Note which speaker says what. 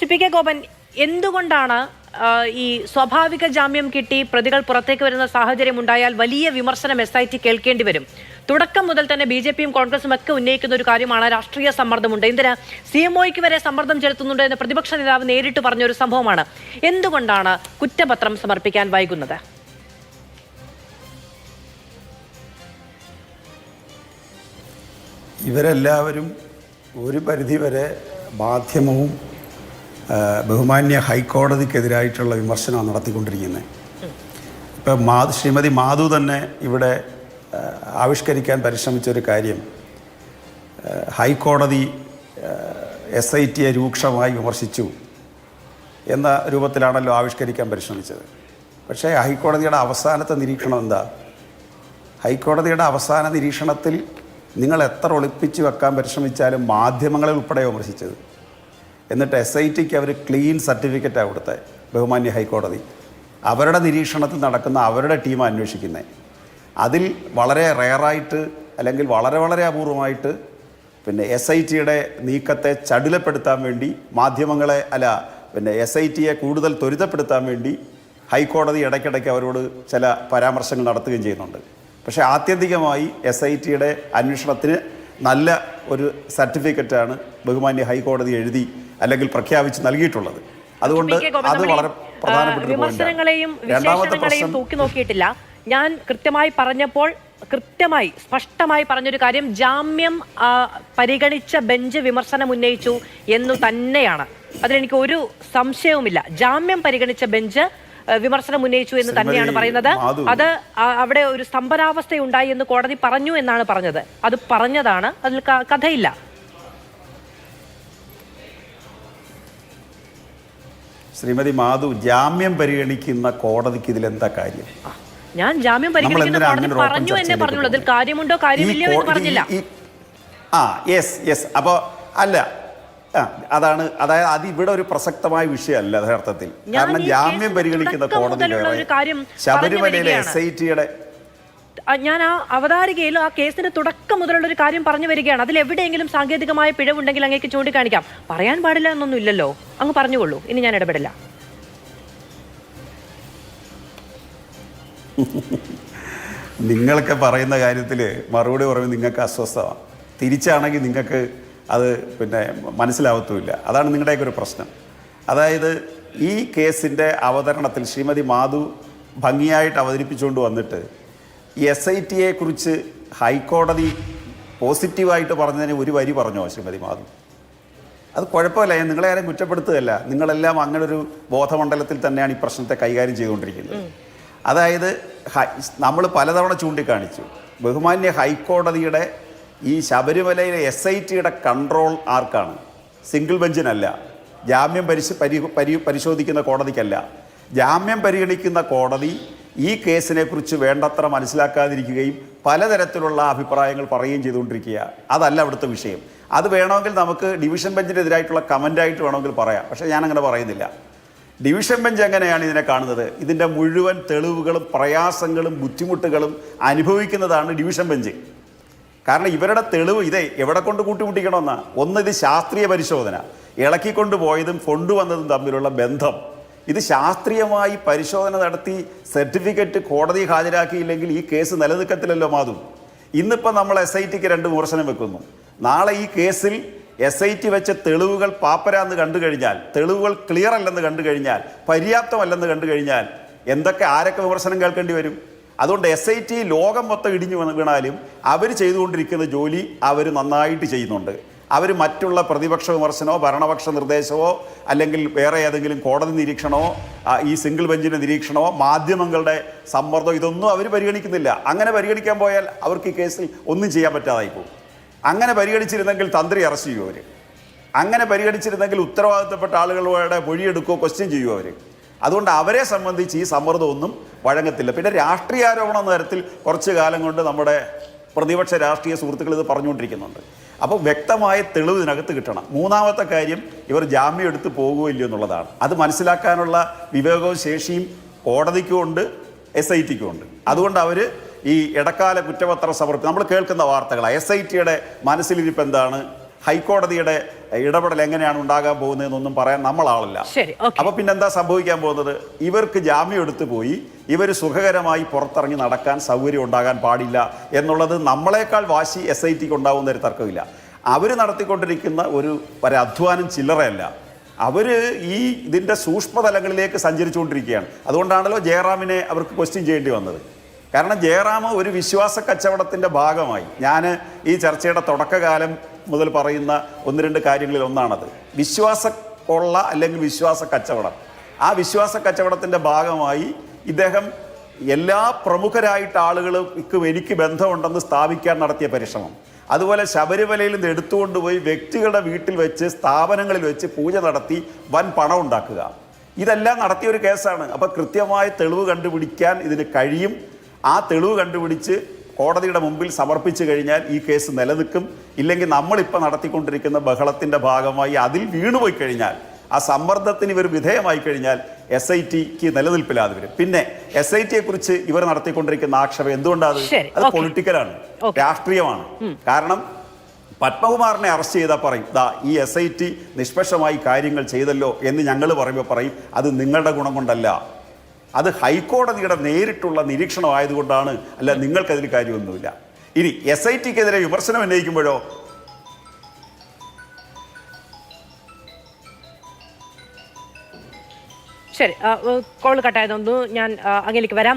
Speaker 1: P K Gopan, എന്തുകൊണ്ടാണ് ഈ സ്വാഭാവിക ജാമ്യം കിട്ടി പ്രതികൾ പുറത്തേക്ക് വരുന്ന സാഹചര്യം ഉണ്ടായാൽ വലിയ വിമർശനം SIT കേൾക്കേണ്ടി വരും? തുടക്കം മുതൽ തന്നെ BJPയും കോൺഗ്രസും ഒക്കെ ഉന്നയിക്കുന്ന ഒരു കാര്യമാണ് രാഷ്ട്രീയ സമ്മർദ്ദമുണ്ട്. എന്തിന് CMOയ്ക്ക് വരെ സമ്മർദ്ദം ചെലുത്തുന്നുണ്ട് എന്ന് പ്രതിപക്ഷ നേതാവ് നേരിട്ട് പറഞ്ഞൊരു സംഭവമാണ്. എന്തുകൊണ്ടാണ് കുറ്റപത്രം സമർപ്പിക്കാൻ വൈകുന്നത്?
Speaker 2: ഇവരെല്ലാവരും ഒരു പരിധിവരെ മാധ്യമവും ബഹുമാന്യ ഹൈക്കോടതിക്കെതിരായിട്ടുള്ള വിമർശനമാണ് നടത്തിക്കൊണ്ടിരിക്കുന്നത്. ഇപ്പം ശ്രീമതി മാധു തന്നെ ഇവിടെ ആവിഷ്കരിക്കാൻ പരിശ്രമിച്ചൊരു കാര്യം, ഹൈക്കോടതി SITയെ രൂക്ഷമായി വിമർശിച്ചു എന്ന രൂപത്തിലാണല്ലോ ആവിഷ്കരിക്കാൻ പരിശ്രമിച്ചത്. പക്ഷേ ഹൈക്കോടതിയുടെ അവസാനത്തെ നിരീക്ഷണം എന്താ? ഹൈക്കോടതിയുടെ അവസാന നിരീക്ഷണത്തിൽ നിങ്ങൾ എത്ര ഒളിപ്പിച്ച് വെക്കാൻ പരിശ്രമിച്ചാലും മാധ്യമങ്ങളെ ഉൾപ്പെടെ വിമർശിച്ചത്. എന്നിട്ട് SITക്ക് അവർ ക്ലീൻ സർട്ടിഫിക്കറ്റാണ് കൊടുത്തത്. ബഹുമാന്യ ഹൈക്കോടതി അവരുടെ നിരീക്ഷണത്തിൽ നടക്കുന്ന അവരുടെ ടീം അന്വേഷിക്കുന്നത്. അതിൽ വളരെ റെയറായിട്ട് അല്ലെങ്കിൽ വളരെ വളരെ അപൂർവമായിട്ട് SITയുടെ നീക്കത്തെ ചടുലപ്പെടുത്താൻ വേണ്ടി മാധ്യമങ്ങളെ SITയെ കൂടുതൽ ത്വരിതപ്പെടുത്താൻ വേണ്ടി ഹൈക്കോടതി ഇടയ്ക്കിടയ്ക്ക് അവരോട് ചില പരാമർശങ്ങൾ നടത്തുകയും ചെയ്യുന്നുണ്ട്. പക്ഷേ ആത്യന്തികമായി SITയുടെ അന്വേഷണത്തിന് നല്ല ഒരു സർട്ടിഫിക്കറ്റാണ് ബഹുമാന്യ ഹൈക്കോടതി എഴുതി അല്ലെങ്കിൽ പ്രഖ്യാപിച്ച് നൽകിയിട്ടുള്ളത്. അതുകൊണ്ട് അത് വളരെ പ്രധാനപ്പെട്ട
Speaker 1: വിമർശനങ്ങളെയും വിശേഷണങ്ങളെയും തൂക്കി നോക്കിയിട്ടില്ല. ഞാൻ കൃത്യമായി പറഞ്ഞപ്പോൾ സ്പഷ്ടമായി പറഞ്ഞൊരു കാര്യം, ജാമ്യം പരിഗണിച്ച ബെഞ്ച് വിമർശനം ഉന്നയിച്ചു എന്നു തന്നെയാണ്. അതിലെനിക്ക് ഒരു സംശയവുമില്ല. ജാമ്യം പരിഗണിച്ച ബെഞ്ച് വിമർശനം ഉന്നയിച്ചു എന്ന് തന്നെയാണ് പറയുന്നത്. അത് അവിടെ ഒരു സ്തംഭനാവസ്ഥയുണ്ടായി എന്ന് കോടതി പറഞ്ഞു എന്നാണ് പറഞ്ഞത്. അത് പറഞ്ഞതാണ്, അതിൽ കഥയില്ല.
Speaker 2: ശ്രീമതി മാധു, ജാമ്യം പരിഗണിക്കുന്ന കോടതിക്ക് ഇതിലെന്താ കാര്യം?
Speaker 1: ഞാൻ ജാമ്യം പരിഗണിക്കുന്ന കോടതി പറഞ്ഞു എന്നേ പറഞ്ഞുള്ളൂ. അതിൽ കാര്യമുണ്ടോ കാര്യമില്ലയോ എന്ന് പറഞ്ഞില്ല.
Speaker 2: അപ്പോൾ അല്ല, അതാണ്, അതായത് അത് ഇവിടെ ഒരു പ്രസക്തമായ വിഷയമല്ല യഥാർത്ഥത്തിൽ. കാരണം ജാമ്യം പരിഗണിക്കുന്ന കോടതി ശബരിമലയിലെ SITയുടെ
Speaker 1: ഞാൻ ആ അവതാരികയിൽ ആ കേസിന്റെ തുടക്കം മുതലുള്ള ഒരു കാര്യം പറഞ്ഞു വരികയാണ്. അതിൽ എവിടെയെങ്കിലും സാങ്കേതികമായ പിഴവുണ്ടെങ്കിൽ അങ്ങേക്ക് ചൂണ്ടിക്കാണിക്കാം. പറയാൻ പാടില്ല എന്നൊന്നും ഇല്ലല്ലോ, അങ്ങ് പറഞ്ഞുകൊള്ളൂ. ഇനി ഞാൻ ഇടപെടില്ല.
Speaker 2: നിങ്ങളൊക്കെ പറയുന്ന കാര്യത്തിൽ മറുപടി പറയുമ്പോൾ നിങ്ങൾക്ക് അസ്വസ്ഥമാണ്. തിരിച്ചാണെങ്കിൽ നിങ്ങൾക്ക് അത് മനസ്സിലാവത്തുമില്ല. അതാണ് നിങ്ങളുടെയൊക്കെ ഒരു പ്രശ്നം. അതായത് ഈ കേസിൻ്റെ അവതരണത്തിൽ ശ്രീമതി മാധു ഭംഗിയായിട്ട് അവതരിപ്പിച്ചുകൊണ്ട് വന്നിട്ട് SITയെ കുറിച്ച് ഹൈക്കോടതി പോസിറ്റീവായിട്ട് പറഞ്ഞതിന് ഒരു വരി പറഞ്ഞോ ശ്രീമതി മാധു? അത് കുഴപ്പമില്ല, ഞാൻ നിങ്ങളെ ആരും കുറ്റപ്പെടുത്തുകയല്ല. നിങ്ങളെല്ലാം അങ്ങനെ ഒരു ബോധമണ്ഡലത്തിൽ തന്നെയാണ് ഈ പ്രശ്നത്തെ കൈകാര്യം ചെയ്തുകൊണ്ടിരിക്കുന്നത്. അതായത് നമ്മൾ പലതവണ ചൂണ്ടിക്കാണിച്ചു, ബഹുമാന്യ ഹൈക്കോടതിയുടെ ഈ ശബരിമലയിലെ SITയുടെ കൺട്രോൾ ആർക്കാണ്? സിംഗിൾ ബെഞ്ചിനല്ല, ജാമ്യം പരിശോധിക്കുന്ന കോടതിക്കല്ല. ജാമ്യം പരിഗണിക്കുന്ന കോടതി ഈ കേസിനെക്കുറിച്ച് വേണ്ടത്ര മനസ്സിലാക്കാതിരിക്കുകയും പലതരത്തിലുള്ള അഭിപ്രായങ്ങൾ പറയുകയും ചെയ്തുകൊണ്ടിരിക്കുക. അതല്ല അവിടുത്തെ വിഷയം. അത് വേണമെങ്കിൽ നമുക്ക് ഡിവിഷൻ ബെഞ്ചിനെതിരായിട്ടുള്ള കമൻ്റായിട്ട് വേണമെങ്കിൽ പറയാം. പക്ഷേ ഞാനങ്ങനെ പറയുന്നില്ല. ഡിവിഷൻ ബെഞ്ച് എങ്ങനെയാണ് ഇതിനെ കാണുന്നത്? ഇതിൻ്റെ മുഴുവൻ തെളിവുകളും പ്രയാസങ്ങളും ബുദ്ധിമുട്ടുകളും അനുഭവിക്കുന്നതാണ് ഡിവിഷൻ ബെഞ്ച്. കാരണം ഇവരുടെ തെളിവ് ഇതേ എവിടെ കൊണ്ട് കൂട്ടിമുട്ടിക്കണമെന്നാ? ഒന്ന്, ഇത് ശാസ്ത്രീയ പരിശോധന, ഇളക്കിക്കൊണ്ടുപോയതും കൊണ്ടുവന്നതും തമ്മിലുള്ള ബന്ധം. ഇത് ശാസ്ത്രീയമായി പരിശോധന നടത്തി സർട്ടിഫിക്കറ്റ് കോടതി ഹാജരാക്കിയില്ലെങ്കിൽ ഈ കേസ് നിലനിൽക്കത്തില്ലല്ലോ മാധു. ഇന്നിപ്പോൾ നമ്മൾ SITക്ക് 2 വിമർശനം വെക്കുന്നു. നാളെ ഈ കേസിൽ SIT വെച്ച തെളിവുകൾ പാപ്പരാന്ന് കണ്ടു കഴിഞ്ഞാൽ, തെളിവുകൾ ക്ലിയർ അല്ലെന്ന് കണ്ടു കഴിഞ്ഞാൽ, പര്യാപ്തമല്ലെന്ന് കണ്ടു കഴിഞ്ഞാൽ ആരൊക്കെ വിമർശനം കേൾക്കേണ്ടി വരും? അതുകൊണ്ട് SIT ലോകം മൊത്തം ഇടിഞ്ഞു വീണാലും അവർ ചെയ്തുകൊണ്ടിരിക്കുന്ന ജോലി അവർ നന്നായിട്ട് ചെയ്യുന്നുണ്ട്. അവർ മറ്റുള്ള പ്രതിപക്ഷ വിമർശനമോ ഭരണപക്ഷ നിർദ്ദേശമോ അല്ലെങ്കിൽ വേറെ ഏതെങ്കിലും കോടതി നിരീക്ഷണമോ ഈ സിംഗിൾ ബെഞ്ചിൻ്റെ നിരീക്ഷണമോ മാധ്യമങ്ങളുടെ സമ്മർദ്ദമോ ഇതൊന്നും അവർ പരിഗണിക്കുന്നില്ല. അങ്ങനെ പരിഗണിക്കാൻ പോയാൽ അവർക്ക് ഈ കേസിൽ ഒന്നും ചെയ്യാൻ പറ്റാതായി പോകും. അങ്ങനെ പരിഗണിച്ചിരുന്നെങ്കിൽ തന്ത്രി അറസ്റ്റ് ചെയ്യുമോ അവർ? അങ്ങനെ പരിഗണിച്ചിരുന്നെങ്കിൽ ഉത്തരവാദിത്തപ്പെട്ട ആളുകളുടെ മൊഴിയെടുക്കുകയോ ക്വസ്റ്റ്യൻ ചെയ്യുമോ അവർ? അതുകൊണ്ട് അവരെ സംബന്ധിച്ച് ഈ സമ്മർദ്ദമൊന്നും വഴങ്ങത്തില്ല. പിന്നെ രാഷ്ട്രീയാരോപണം എന്ന തരത്തിൽ കുറച്ചു കാലം കൊണ്ട് നമ്മുടെ പ്രതിപക്ഷ രാഷ്ട്രീയ സുഹൃത്തുക്കൾ ഇത് പറഞ്ഞുകൊണ്ടിരിക്കുന്നുണ്ട്. അപ്പോൾ വ്യക്തമായ തെളിവ് ഇതിനകത്ത് കിട്ടണം. മൂന്നാമത്തെ കാര്യം, ഇവർ ജാമ്യം എടുത്ത് പോകുകയില്ല എന്നുള്ളതാണ്. അത് മനസ്സിലാക്കാനുള്ള വിവേകവും ശേഷിയും കോടതിക്കും ഉണ്ട്, SITക്കും ഉണ്ട്. അതുകൊണ്ട് അവർ ഈ ഇടക്കാല കുറ്റപത്രം സമർപ്പിക്കും. നമ്മൾ കേൾക്കുന്ന വാർത്തകൾ SITയുടെ മനസ്സിലിരിപ്പ് എന്താണ്? ഹൈക്കോടതിയുടെ ഇടപെടൽ എങ്ങനെയാണ് ഉണ്ടാകാൻ പോകുന്നതെന്നൊന്നും പറയാൻ നമ്മളാളല്ല.
Speaker 1: ശരി, ഓക്കേ.
Speaker 2: അപ്പൊ പിന്നെന്താ സംഭവിക്കാൻ പോകുന്നത്? ഇവർക്ക് ജാമ്യം എടുത്തു പോയി ഇവർ സുഖകരമായി പുറത്തിറങ്ങി നടക്കാൻ സൗകര്യം ഉണ്ടാകാൻ പാടില്ല എന്നുള്ളത് നമ്മളെക്കാൾ വാശി SITക്ക് ഉണ്ടാവുന്ന ഒരു തർക്കമില്ല. അവർ നടത്തിക്കൊണ്ടിരിക്കുന്ന ഒരു അധ്വാനം ചില്ലറയല്ല. അവർ ഇതിൻ്റെ സൂക്ഷ്മതലങ്ങളിലേക്ക് സഞ്ചരിച്ചുകൊണ്ടിരിക്കുകയാണ്. അതുകൊണ്ടാണല്ലോ ജയറാമിനെ അവർക്ക് ക്വസ്റ്റ്യൻ ചെയ്യേണ്ടി വന്നത്. കാരണം ജയറാം ഒരു വിശ്വാസ കച്ചവടത്തിൻ്റെ ഭാഗമായി, ഞാൻ ഈ ചർച്ചയുടെ തുടക്കകാലം മുതൽ പറയുന്ന ഒന്ന് രണ്ട് കാര്യങ്ങളിൽ ഒന്നാണത്. വിശ്വാസ കൊള്ള അല്ലെങ്കിൽ വിശ്വാസ കച്ചവടം. ആ വിശ്വാസ കച്ചവടത്തിൻ്റെ ഭാഗമായി ഇദ്ദേഹം എല്ലാ പ്രമുഖരായിട്ട് ആളുകൾക്കും എനിക്ക് ബന്ധമുണ്ടെന്ന് സ്ഥാപിക്കാൻ നടത്തിയ പരിശ്രമം, അതുപോലെ ശബരിമലയിൽ നിന്ന് എടുത്തുകൊണ്ടുപോയി വ്യക്തികളുടെ വീട്ടിൽ വെച്ച് സ്ഥാപനങ്ങളിൽ വെച്ച് പൂജ നടത്തി വൻ പണം ഉണ്ടാക്കുക, ഇതെല്ലാം നടത്തിയൊരു കേസാണ്. അപ്പോൾ കൃത്യമായ തെളിവ് കണ്ടുപിടിക്കാൻ ഇതിന് കഴിയും. ആ തെളിവ് കണ്ടുപിടിച്ച് കോടതിയുടെ മുമ്പിൽ സമർപ്പിച്ചു കഴിഞ്ഞാൽ ഈ കേസ് നിലനിൽക്കും. ഇല്ലെങ്കിൽ നമ്മളിപ്പോൾ നടത്തിക്കൊണ്ടിരിക്കുന്ന ബഹളത്തിൻ്റെ ഭാഗമായി അതിൽ വീണുപോയി കഴിഞ്ഞാൽ, ആ സമ്മർദ്ദത്തിന് ഇവർ വിധേയമായി കഴിഞ്ഞാൽ SITക്ക് നിലനിൽപ്പില്ലാതെ വരും. പിന്നെ SITയെ കുറിച്ച് ഇവർ നടത്തിക്കൊണ്ടിരിക്കുന്ന ആക്ഷേപം എന്തുകൊണ്ടാണ്? അത് പൊളിറ്റിക്കലാണ്, രാഷ്ട്രീയമാണ്. കാരണം പത്മകുമാറിനെ അറസ്റ്റ് ചെയ്താൽ പറയും, ഈ SIT നിഷ്പക്ഷമായി കാര്യങ്ങൾ ചെയ്തല്ലോ എന്ന് ഞങ്ങൾ പറയുമ്പോൾ പറയും അത് നിങ്ങളുടെ ഗുണം കൊണ്ടല്ല, അത് ഹൈക്കോടതിയുടെ നേരിട്ടുള്ള നിരീക്ഷണമായതുകൊണ്ടാണ്, അല്ല നിങ്ങൾക്കതിൽ കാര്യമൊന്നുമില്ല. ഇനി SITക്കെതിരെ വിമർശനം ഉന്നയിക്കുമ്പോഴോ
Speaker 1: ശരി, കോൾ കട്ടായതൊന്നു ഞാൻ അങ്ങേലേക്ക് വരാം.